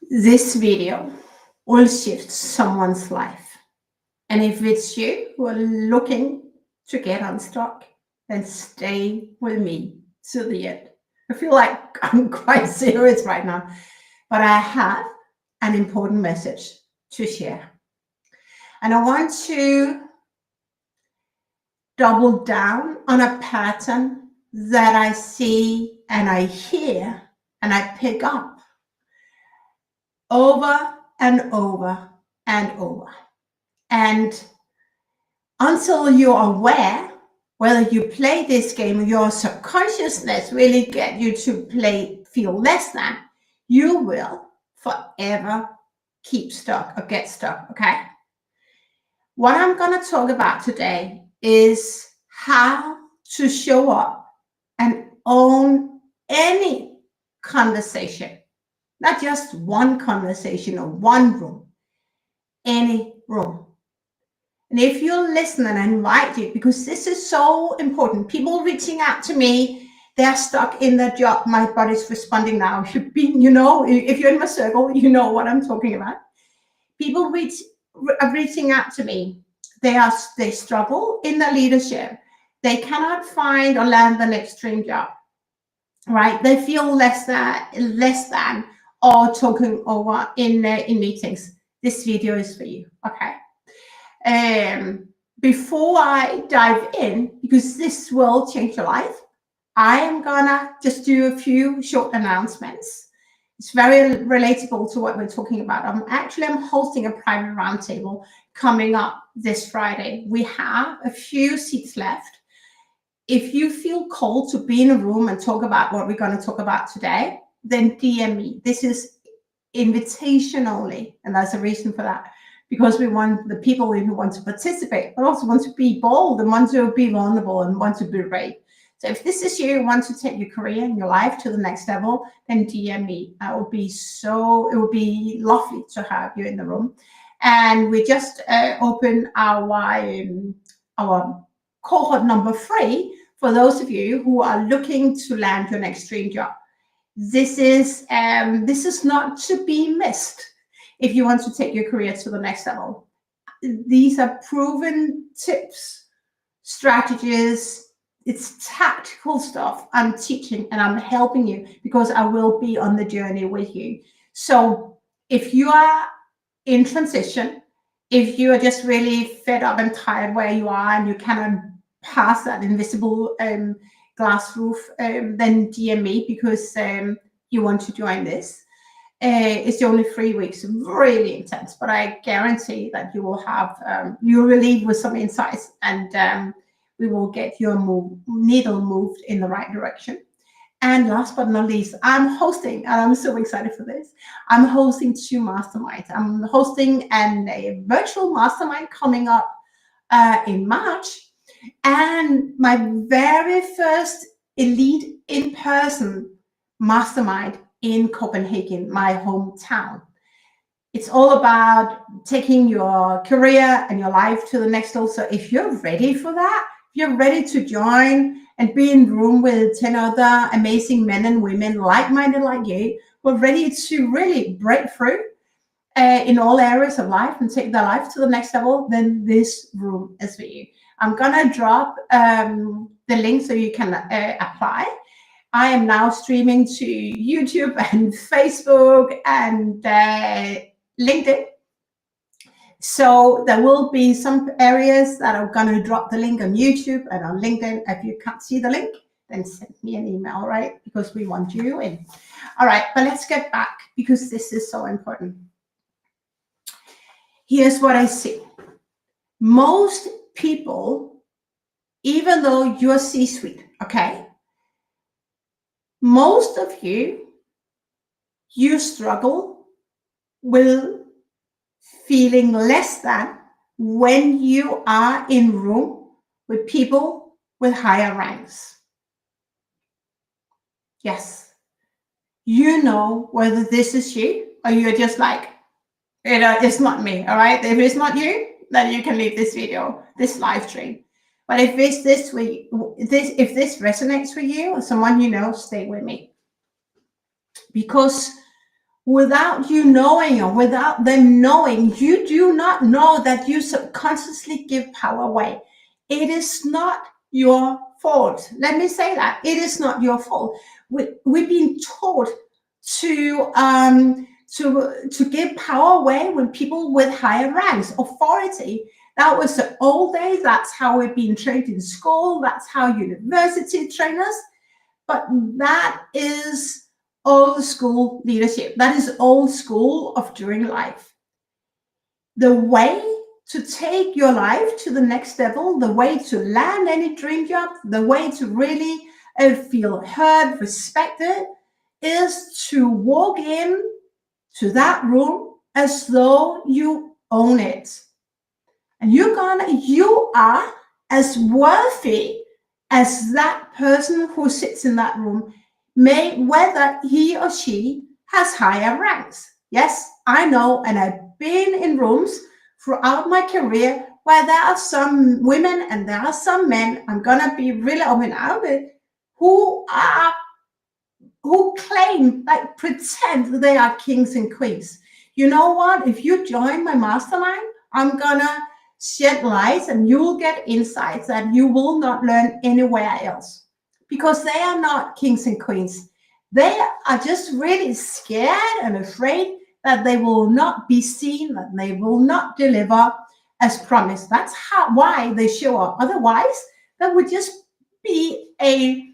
This video will shift someone's life. And if it's you who are looking to get unstuck, then stay with me to the end. I feel like I'm quite serious right now, but I have an important message to share. And I want to double down on a pattern that I see and I hear and I pick up over and over and over. And until you're aware whether you play this game, your subconsciousness really get you to feel less than, you will forever keep stuck or get stuck, okay? What I'm going to talk about today is how to show up and own any conversation, not just one conversation or one room, any room. And if you're listening, I invite you, because this is so important. People reaching out to me, they're stuck in their job. My body's responding now. If you're in my circle, you know what I'm talking about. People are reaching out to me. They struggle in their leadership. They cannot find or land the next dream job, right? They feel less than, or talking over in meetings. This video is for you, okay? Before I dive in, because this will change your life, I am gonna just do a few short announcements. It's very relatable to what we're talking about. I'm hosting a private roundtable coming up this Friday. We have a few seats left. If you feel called to be in a room and talk about what we're going to talk about today, then DM me. This is invitation only, and there's a reason for that. Because we want the people who want to participate, but also want to be bold and want to be vulnerable and want to be brave. So if this is you, want to take your career and your life to the next level, then DM me. It would be lovely to have you in the room. And we just open our cohort number 3 for those of you who are looking to land your next dream job. This is not to be missed. If you want to take your career to the next level, these are proven tips, strategies. It's tactical stuff I'm teaching, and I'm helping you because I will be on the journey with you. So if you are in transition, if you are just really fed up and tired where you are and you cannot pass that invisible glass roof, then DM me, because you want to join this. It's only 3 weeks, really intense, but I guarantee that you will have, you'll leave with some insights, and we will get your needle moved in the right direction. And last but not least, I'm hosting, and I'm so excited for this. I'm hosting 2 masterminds. I'm hosting a virtual mastermind coming up in March, and my very first elite in-person mastermind in Copenhagen, my hometown. It's all about taking your career and your life to the next level. So if you're ready for that, if you're ready to join and be in the room with 10 other amazing men and women like-minded like you, who are ready to really break through in all areas of life and take their life to the next level, then this room is for you. I'm gonna drop the link so you can apply. I am now streaming to YouTube and Facebook and LinkedIn. So there will be some areas that are going to drop the link on YouTube and on LinkedIn. If you can't see the link, then send me an email, right? Because we want you in. All right, but let's get back, because this is so important. Here's what I see. Most people, even though you're C-suite, okay? Most of you struggle with feeling less than when you are in room with people with higher ranks. Yes. You know whether this is you or you're just like, it's not me, all right? If it's not you, then you can leave this video, this live stream. But if this resonates with you or someone you know, stay with me. Because without you knowing or without them knowing. You do not know that you subconsciously give power away. It is not your fault. Let me say that. It is not your fault. We've been taught to give power away when people with higher ranks, authority. That was the old days. That's how we've been trained in school. That's how university train us. But that is old school leadership. That is old school of doing life. The way to take your life to the next level, the way to land any dream job, the way to really feel heard, respected, is to walk in to that room as though you own it. And you are as worthy as that person who sits in that room, whether he or she has higher ranks. Yes, I know, and I've been in rooms throughout my career where there are some women and there are some men, I'm gonna be really open about it, who claim, like pretend they are kings and queens. You know what? If you join my mastermind, I'm gonna shed light and you'll get insights that you will not learn anywhere else, because they are not kings and queens. They are just really scared and afraid that they will not be seen, that they will not deliver as promised. That's why they show up. Otherwise, that would just be a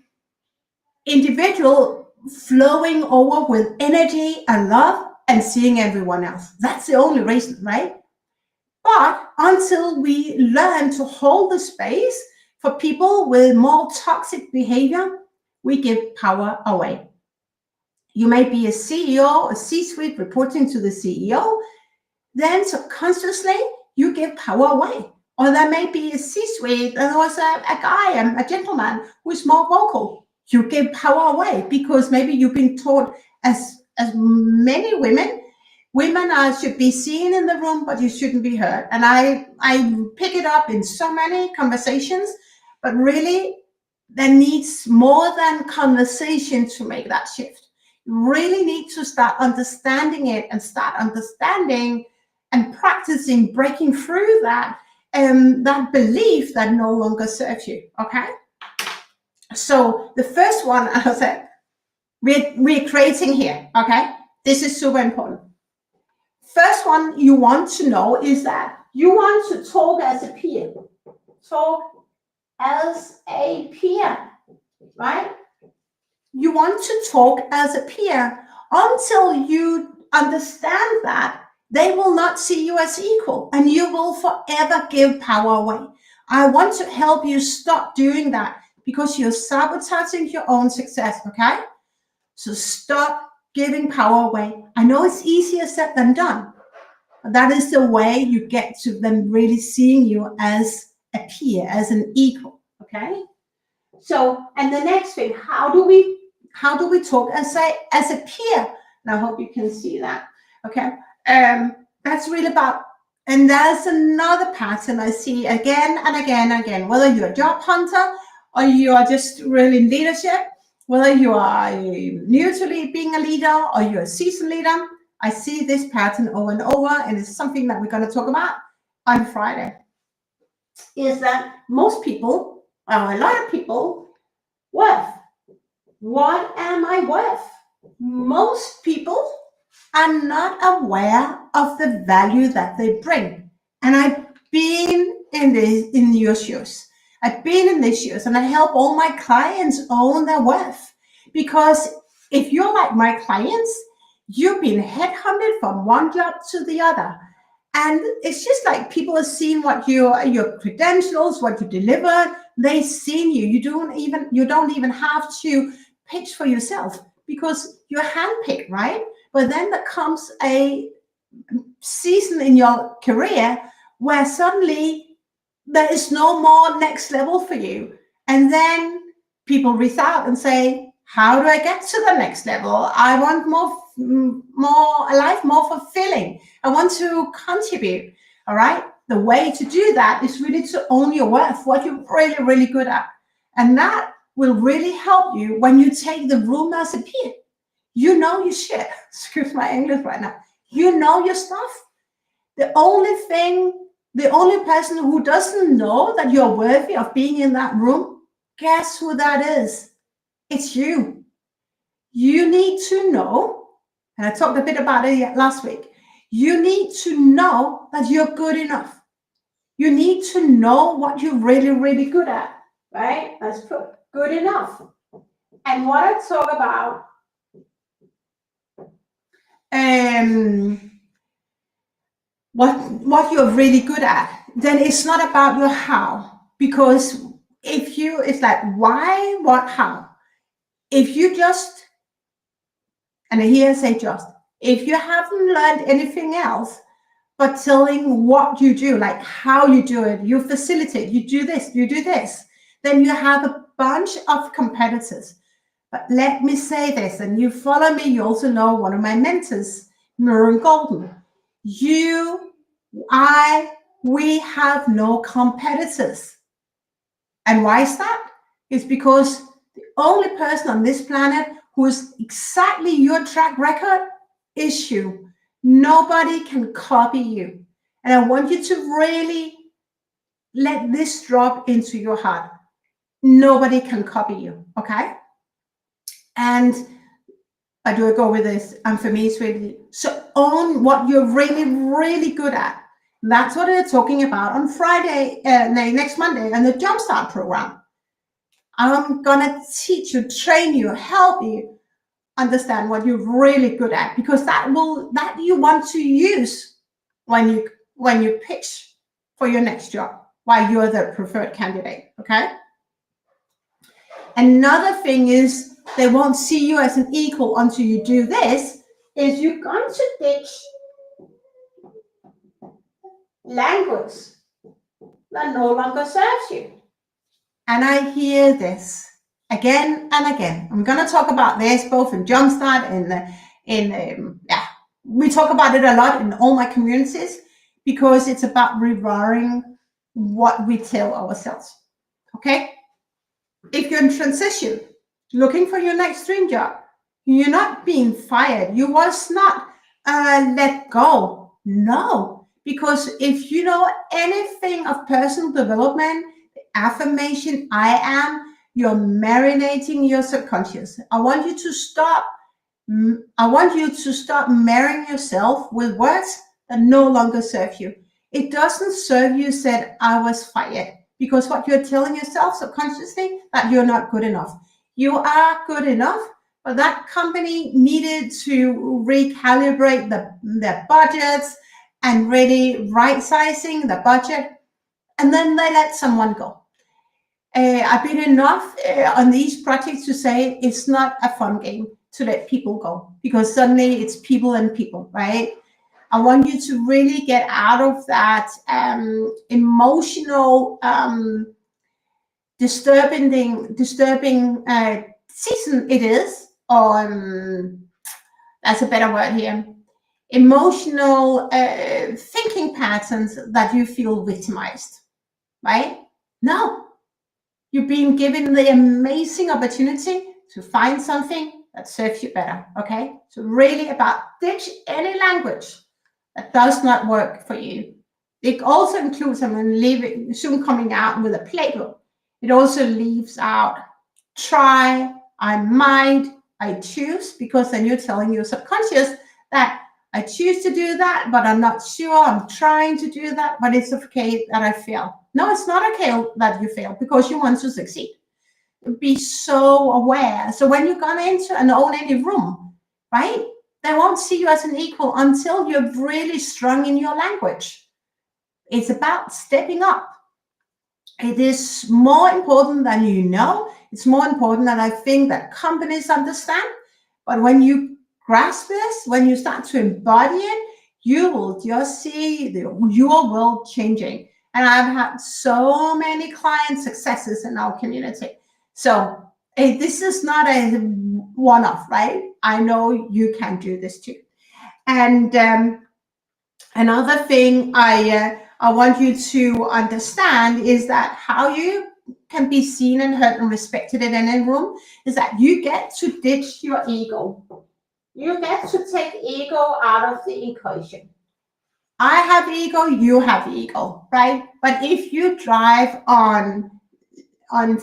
individual flowing over with energy and love and seeing everyone else. That's the only reason, right? But until we learn to hold the space for people with more toxic behavior, we give power away. You may be a CEO, a C-suite reporting to the CEO, then subconsciously you give power away. Or there may be a C-suite and there's a guy, a gentleman who's more vocal. You give power away because maybe you've been taught, as many women should be seen in the room, but you shouldn't be heard. And I pick it up in so many conversations, but really there needs more than conversation to make that shift. You really need to start understanding it and start understanding and practicing breaking through that belief that no longer serves you. Okay. So the first one, as I said, we're creating here. Okay. This is super important. First one you want to know is that you want to talk as a peer. Talk as a peer, right? You want to talk as a peer. Until you understand that, they will not see you as equal and you will forever give power away. I want to help you stop doing that because you're sabotaging your own success, okay? So stop giving power away. I know it's easier said than done, but that is the way you get to them really seeing you as a peer, as an equal, okay? So, and the next thing, how do we talk as a peer? And I hope you can see that, okay? That's really about, and there's another pattern I see again and again and again, whether you're a job hunter or you are just really in leadership, whether you are new to being a leader or you're a seasoned leader, I see this pattern over and over, and it's something that we're going to talk about on Friday, is that most people, or a lot of people, worth. What am I worth? Most people are not aware of the value that they bring. And I've been in your shoes. I've been in these shoes, and I help all my clients own their worth. Because if you're like my clients, you've been headhunted from one job to the other. And it's just like people have seen what your credentials, what you delivered. They've seen you. You don't even have to pitch for yourself because you're handpicked, right? But then there comes a season in your career where suddenly there is no more next level for you. And then people reach out and say, how do I get to the next level? I want a life more fulfilling. I want to contribute. All right. The way to do that is really to own your worth, what you're really, really good at. And that will really help you when you take the room as a peer. You know your shit. Excuse my English right now. You know your stuff. The only person who doesn't know that you're worthy of being in that room, guess who that is? It's you. You need to know, and I talked a bit about it last week, you need to know that you're good enough. You need to know what you're really, really good at, right? Let's put good enough. And what I talk about, what you're really good at, then it's not about your how. Because it's like why, what, how. If you just, and here I say just, if you haven't learned anything else but telling what you do, like how you do it, you facilitate, you do this, then you have a bunch of competitors. But let me say this, and you follow me, you also know one of my mentors, Miriam Golden. We have no competitors. And why is that? It's because the only person on this planet who is exactly your track record is you. Nobody can copy you. And I want you to really let this drop into your heart. Nobody can copy you, okay? And I do go with this, and for me, it's really, so own what you're really, really good at. That's what we're talking about on Friday, next Monday, and the Jumpstart program. I'm gonna teach you, train you, help you understand what you're really good at, because that you want to use when you pitch for your next job, while you're the preferred candidate. Okay. Another thing is they won't see you as an equal until you do this. Is you're going to ditch language that no longer serves you. And I hear this again and again. I'm going to talk about this both in Jumpstart and we talk about it a lot in all my communities, because it's about rewiring what we tell ourselves. Okay? If you're in transition, looking for your next dream job, you're not being fired. You was not let go. No, because if you know anything of personal development, affirmation, I am, you're marinating your subconscious. I want you to stop marrying yourself with words that no longer serve you. It doesn't serve you, said I was fired, because what you're telling yourself subconsciously, that you're not good enough. You are good enough, but that company needed to recalibrate their budgets and really right-sizing the budget, and then they let someone go. I've been enough on these projects to say it's not a fun game to let people go, because suddenly it's people and people, right? I want you to really get out of that emotional disturbing season it is, or that's a better word here, emotional thinking patterns that you feel victimized, right? No. You've been given the amazing opportunity to find something that serves you better, okay? So really about ditch any language that does not work for you. It also includes, I'm soon coming out with a playbook. It also leaves out try, I might, I choose, because then you're telling your subconscious that I choose to do that, but I'm not sure. I'm trying to do that, but it's okay that I fail. No, it's not okay that you fail, because you want to succeed. Be so aware. So when you're going into and own any room, right, they won't see you as an equal until you're really strong in your language. It's about stepping up. It is more important than you know. It's more important than I think that companies understand. But when you grasp this, when you start to embody it, you will just see your world changing. And I've had so many client successes in our community. So this is not a one-off, right? I know you can do this too. And another thing I want you to understand is that how you can be seen and heard and respected in any room is that you get to ditch your ego. You get to take ego out of the equation. I have ego, you have ego, right? But if you drive on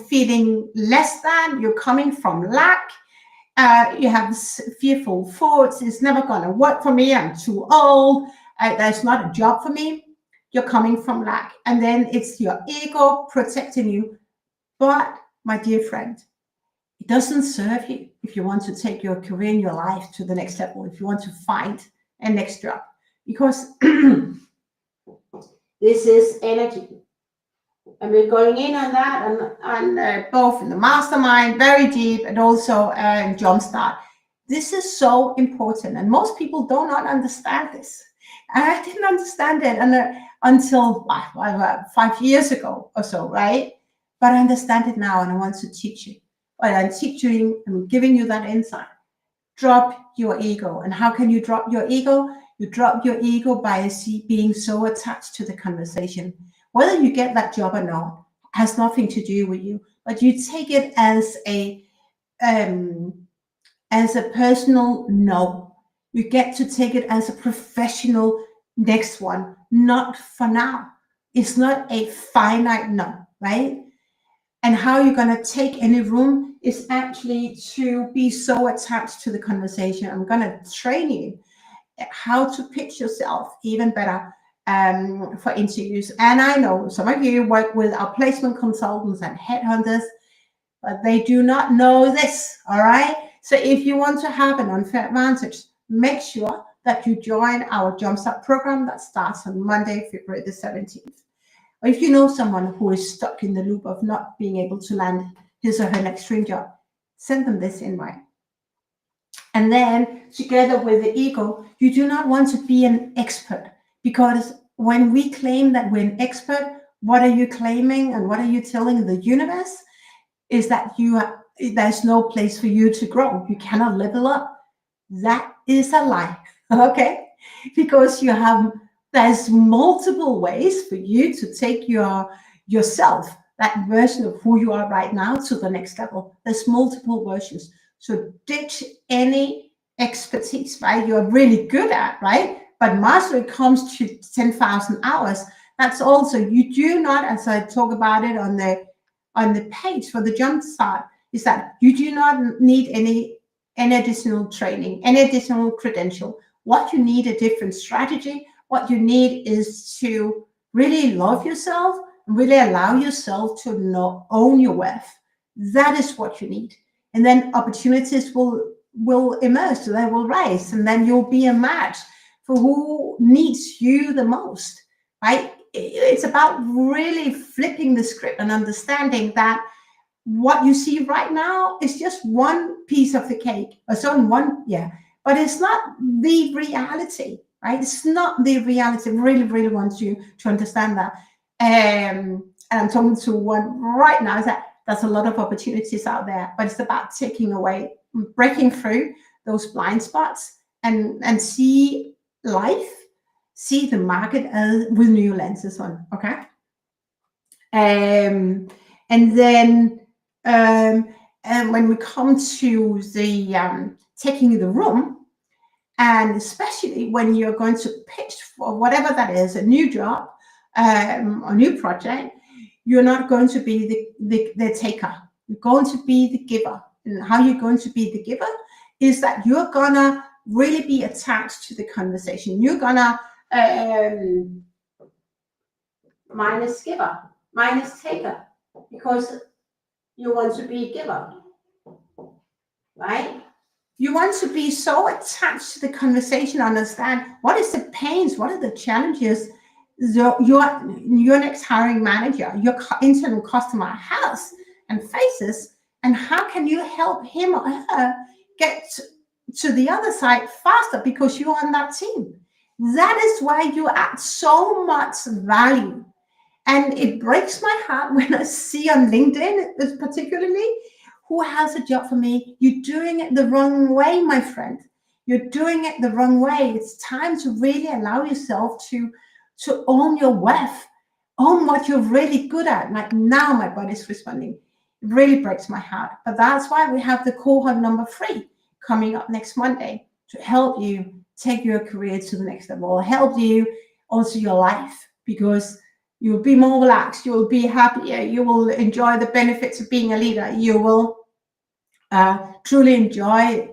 feeling less than, you're coming from lack, you have fearful thoughts, it's never going to work for me, I'm too old, there's not a job for me, you're coming from lack. And then it's your ego protecting you. But, my dear friend, it doesn't serve you if you want to take your career and your life to the next level, if you want to find a next job. Because this is energy. And we're going in on that, and both in the mastermind, very deep, and also in Jumpstart. This is so important, and most people do not understand this. And I didn't understand it until 5 years ago or so, right? But I understand it now, and I want to teach you. But I'm teaching, I'm giving you that insight. Drop your ego. And how can you drop your ego? You drop your ego by being so attached to the conversation. Whether you get that job or not has nothing to do with you, but you take it as a personal no. You get to take it as a professional next one, not for now. It's not a finite no, right? And how you're going to take any room is actually to be so attached to the conversation. I'm going to train you how to pitch yourself even better for interviews. And I know some of you work with our placement consultants and headhunters, but they do not know this, all right? So if you want to have an unfair advantage, make sure that you join our Jumpstart program that starts on Monday, February the 17th. Or if you know someone who is stuck in the loop of not being able to land his or her next dream job, send them this invite. And then together with the ego, you do not want to be an expert, because when we claim that we're an expert, what are you claiming and what are you telling the universe? Is that there's no place for you to grow. You cannot level up. That is a lie, okay? Because there's multiple ways for you to take yourself, that version of who you are right now, to the next level. There's multiple versions. So ditch any expertise, right? You're really good at, right? But mastery comes to 10,000 hours. That's also, you do not, as I talk about it on the page for the Jumpstart, is that you do not need any additional training, any additional credential. What you need, a different strategy. What you need is to really love yourself, really allow yourself to own your worth. That is what you need. And then opportunities will emerge, so they will rise, and then you'll be a match for who needs you the most, right? It's about really flipping the script and understanding that what you see right now is just one piece of the cake, or so one, but it's not the reality, right? It's not the reality. I really, really want you to understand that. And I'm talking to one right now, is that there's a lot of opportunities out there, but it's about taking away, breaking through those blind spots and see life, see the market with new lenses on, okay? And then and when we come to the taking the room, and especially when you're going to pitch for whatever that is, a new job, a new project, you're not going to be the taker. You're going to be the giver. And how you're going to be the giver is that you're gonna really be attached to the conversation. You're gonna minus giver, minus taker, because you want to be a giver, right? You want to be so attached to the conversation, understand what is the pains, what are the challenges your next hiring manager, your internal customer has and faces, and how can you help him or her get to the other side faster because you're on that team. That is why you add so much value. And it breaks my heart when I see on LinkedIn, particularly, who has a job for me? You're doing it the wrong way, my friend. You're doing it the wrong way. It's time to really allow yourself to own your worth, own what you're really good at. Like now my body's responding. It really breaks my heart. But that's why we have the cohort number 3 coming up next Monday. to help you take your career to the next level, help you also your life, because you'll be more relaxed, you will be happier, you will enjoy the benefits of being a leader, you will truly enjoy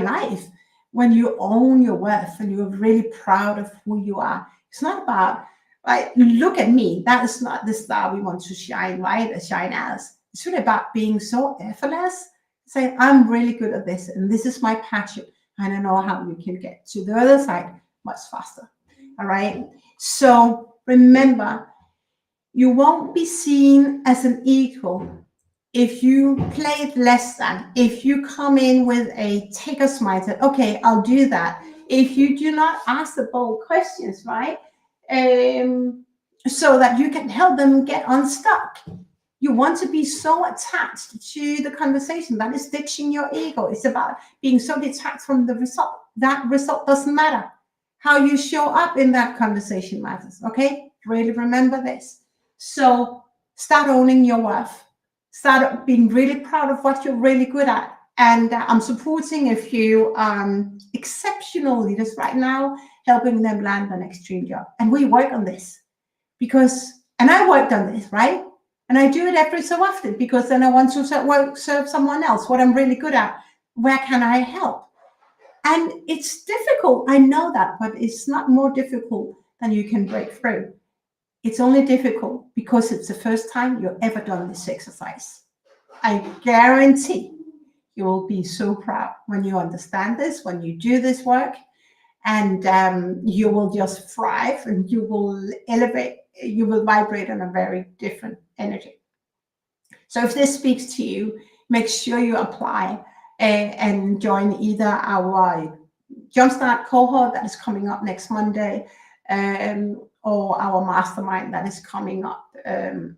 life when you own your worth and you're really proud of who you are. It's not about, right, look at me, that is not the star we want to shine, right? Shine as. It's really about being so effortless, saying, I'm really good at this, and this is my passion, and I know how you can get to the other side much faster. All right. So remember, you won't be seen as an equal if you play it less than, if you come in with a taker's mindset, okay, I'll do that. If you do not ask the bold questions, right? So that you can help them get unstuck. You want to be so attached to the conversation that is ditching your ego. It's about being so detached from the result. That result doesn't matter. How you show up in that conversation matters, okay? Really remember this. So start owning your worth. Start being really proud of what you're really good at. And I'm supporting a few exceptional leaders right now, helping them land the next dream job. And we work on this because, and I worked on this, right? And I do it every so often because then I want to serve someone else, what I'm really good at. Where can I help? And it's difficult, I know that, but it's not more difficult than you can break through. It's only difficult because it's the first time you've ever done this exercise. I guarantee you will be so proud when you understand this, when you do this work, and you will just thrive and you will elevate, you will vibrate on a very different energy. So if this speaks to you, make sure you apply and join either our Jumpstart cohort that is coming up next Monday, or our mastermind that is coming up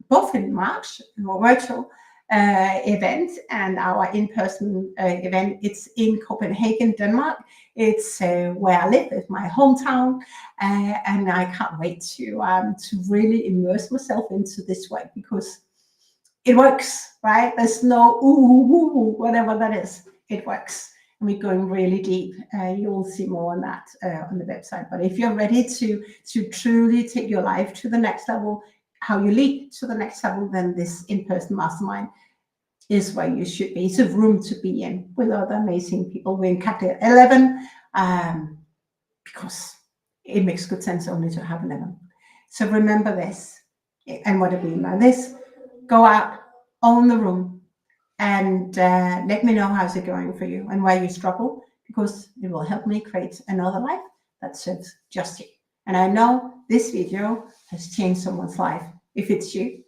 both in March, our virtual event, and our in-person event. It's in Copenhagen, Denmark. It's where I live, it's my hometown, and I can't wait to really immerse myself into this work because it works, right? There's no whatever that is. It works. And we're going really deep. You will see more on that on the website. But if you're ready to truly take your life to the next level, how you lead to the next level, then this in-person mastermind is where you should be. It's a room to be in with other amazing people. We're in capped at 11 because it makes good sense only to have 11. So remember this. And what I mean by this, go out, own the room, and let me know how's it going for you and where you struggle, because it will help me create another life that serves just you. And I know this video has changed someone's life. If it's you,